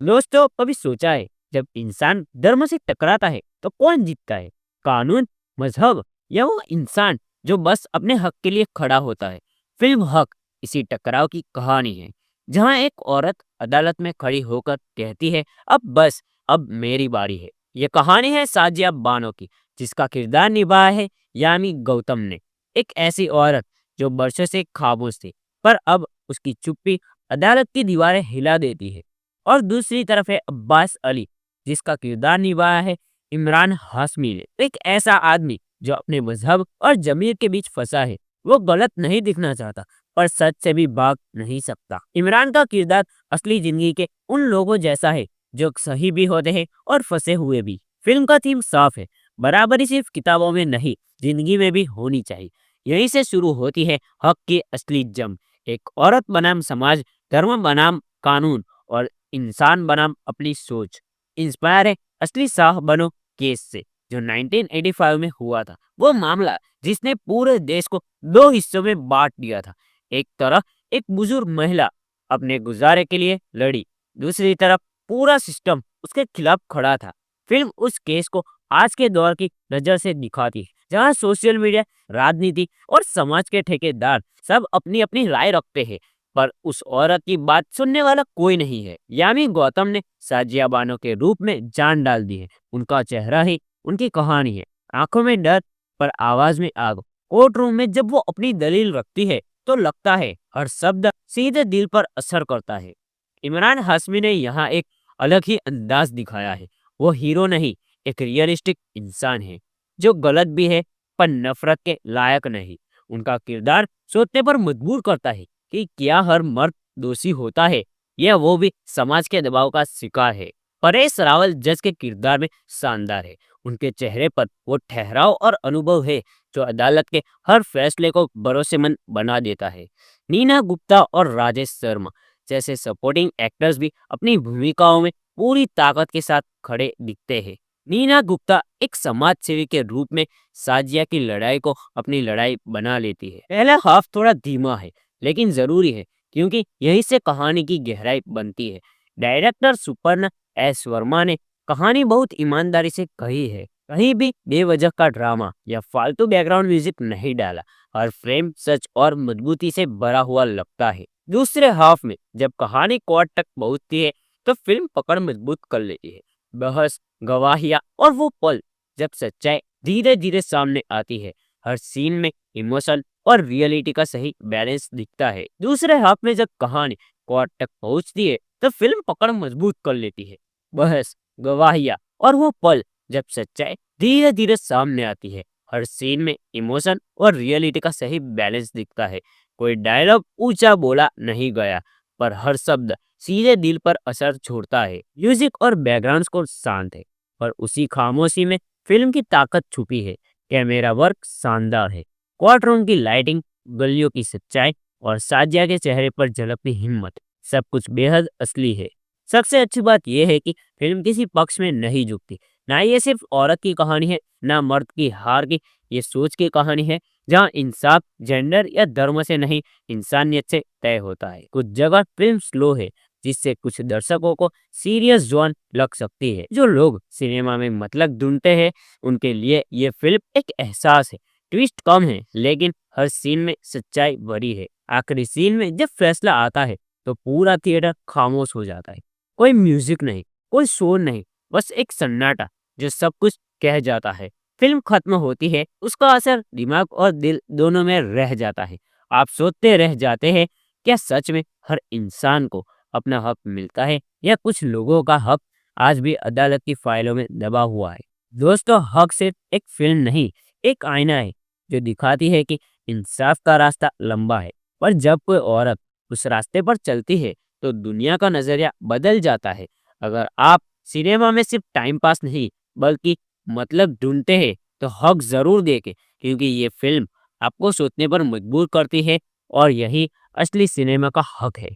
दोस्तों, कभी सोचा है जब इंसान धर्म से टकराता है तो कौन जीतता है? कानून, मजहब या वो इंसान जो बस अपने हक के लिए खड़ा होता है? फिल्म हक इसी टकराव की कहानी है, जहां एक औरत अदालत में खड़ी होकर कहती है, अब बस, अब मेरी बारी है। ये कहानी है साजिया बानो की, जिसका किरदार निभाया है यामी गौतम ने। एक ऐसी औरत जो वर्षों से खामोश थी, पर अब उसकी चुप्पी अदालत की दीवारें हिला देती है। और दूसरी तरफ है अब्बास अली, जिसका किरदार निभाया है इमरान हाशमी ने। एक ऐसा आदमी जो अपने मजहब और जमीर के बीच फंसा है। वो गलत नहीं दिखना चाहता, पर सच से भी भाग नहीं सकता। इमरान का किरदार असली जिंदगी के उन लोगों जैसा है, जो सही भी होते हैं और फंसे हुए भी। फिल्म का थीम साफ है, बराबरी सिर्फ किताबों में नहीं, जिंदगी में भी होनी चाहिए। यहीं से शुरू होती है हक की असली जंग। एक औरत बनाम समाज, धर्म बनाम कानून और इंसान बनाम अपनी सोच। इंस्पायर है असली साह बनो केस से, जो 1985 में हुआ था। वो मामला जिसने पूरे देश को दो हिस्सों में बांट दिया था। एक तरफ एक बुजुर्ग महिला अपने गुजारे के लिए लड़ी, दूसरी तरफ पूरा सिस्टम उसके खिलाफ खड़ा था। फिल्म उस केस को आज के दौर की नजर से दिखाती है, जहां सोशल मीडिया, राजनीति और समाज के ठेकेदार सब अपनी अपनी राय रखते हैं, पर उस औरत की बात सुनने वाला कोई नहीं है। यामी गौतम ने साजिया बानो के रूप में जान डाल दी है। उनका चेहरा ही उनकी कहानी है। आंखों में डर, पर आवाज में आग। कोर्ट रूम में जब वो अपनी दलील रखती है तो लगता है हर शब्द सीधे दिल पर असर करता है। इमरान हाशमी ने यहाँ एक अलग ही अंदाज दिखाया है। वो हीरो नहीं, एक रियलिस्टिक इंसान है, जो गलत भी है पर नफरत के लायक नहीं। उनका किरदार सोचने पर मजबूर करता है कि क्या हर मर्द दोषी होता है, या वो भी समाज के दबाव का शिकार है। परेश रावल जज के किरदार में शानदार है। उनके चेहरे पर वो ठहराव और अनुभव है जो अदालत के हर फैसले को भरोसेमंद बना देता है। नीना गुप्ता और राजेश शर्मा जैसे सपोर्टिंग एक्टर्स भी अपनी भूमिकाओं में पूरी ताकत के साथ खड़े दिखते हैं। नीना गुप्ता एक समाज सेवी के रूप में साजिया की लड़ाई को अपनी लड़ाई बना लेती है। पहला हाफ थोड़ा धीमा है, लेकिन जरूरी है, क्योंकि यहीं से कहानी की गहराई बनती है। डायरेक्टर सुपर्ण एस वर्मा ने कहानी बहुत ईमानदारी से कही है। कहीं भी बेवजह का ड्रामा या फालतू बैकग्राउंड म्यूजिक नहीं डाला। हर फ्रेम सच और मजबूती से भरा हुआ लगता है। दूसरे हाफ में जब कहानी कोर्ट तक पहुंचती है तो फिल्म पकड़ मजबूत कर लेती है। बहस, गवाहियां और वो पल जब सच्चाई धीरे धीरे सामने आती है। हर सीन में इमोशन और रियलिटी का सही बैलेंस दिखता है। दूसरे हाफ में जब कहानी कोर्ट तक पहुंचती है तो फिल्म पकड़ मजबूत कर लेती है। बहस, गवाहियां और वो पल जब सच्चाई धीरे धीरे सामने आती है। हर सीन में इमोशन और रियलिटी का सही बैलेंस दिखता है। कोई डायलॉग ऊंचा बोला नहीं गया, पर हर शब्द सीधे दिल पर असर छोड़ता है। म्यूजिक और बैकग्राउंड स्कोर शांत है, पर उसी खामोशी में फिल्म की ताकत छुपी है। कैमरा वर्क शानदार है। कोर्ट रूम की लाइटिंग, गलियों की सच्चाई और साजिया के चेहरे पर झलकती हिम्मत, सब कुछ बेहद असली है। सबसे अच्छी बात यह है कि फिल्म किसी पक्ष में नहीं झुकती। ना ये सिर्फ औरत की कहानी है, ना मर्द की हार की। ये सोच की कहानी है, जहाँ इंसाफ जेंडर या धर्म से नहीं, इंसानियत से तय होता है। कुछ जगह फिल्म स्लो है, जिससे कुछ दर्शकों को सीरियस जोन लग सकती है। जो लोग सिनेमा में मतलब ढूंढते हैं, उनके लिए ये फिल्म एक एहसास है। ट्विस्ट कम है, लेकिन हर सीन में सच्चाई भरी है। आखिरी सीन में जब फैसला आता है तो पूरा थिएटर खामोश हो जाता है। कोई म्यूजिक नहीं, कोई शोर नहीं, बस एक सन्नाटा जो सब कुछ कह जाता है। फिल्म खत्म होती है, उसका असर दिमाग और दिल दोनों में रह जाता है। आप सोचते रह जाते हैं, क्या सच में हर इंसान को अपना हक मिलता है, या कुछ लोगों का हक आज भी अदालत की फाइलों में दबा हुआ है? दोस्तों, हक सिर्फ एक फिल्म नहीं, एक आईना है जो दिखाती है कि इंसाफ का रास्ता लंबा है, पर जब कोई औरत उस रास्ते पर चलती है तो दुनिया का नजरिया बदल जाता है। अगर आप सिनेमा में सिर्फ टाइम पास नहीं, बल्कि मतलब ढूंढते हैं, तो हक जरूर देखें, क्योंकि ये फिल्म आपको सोचने पर मजबूर करती है, और यही असली सिनेमा का हक है।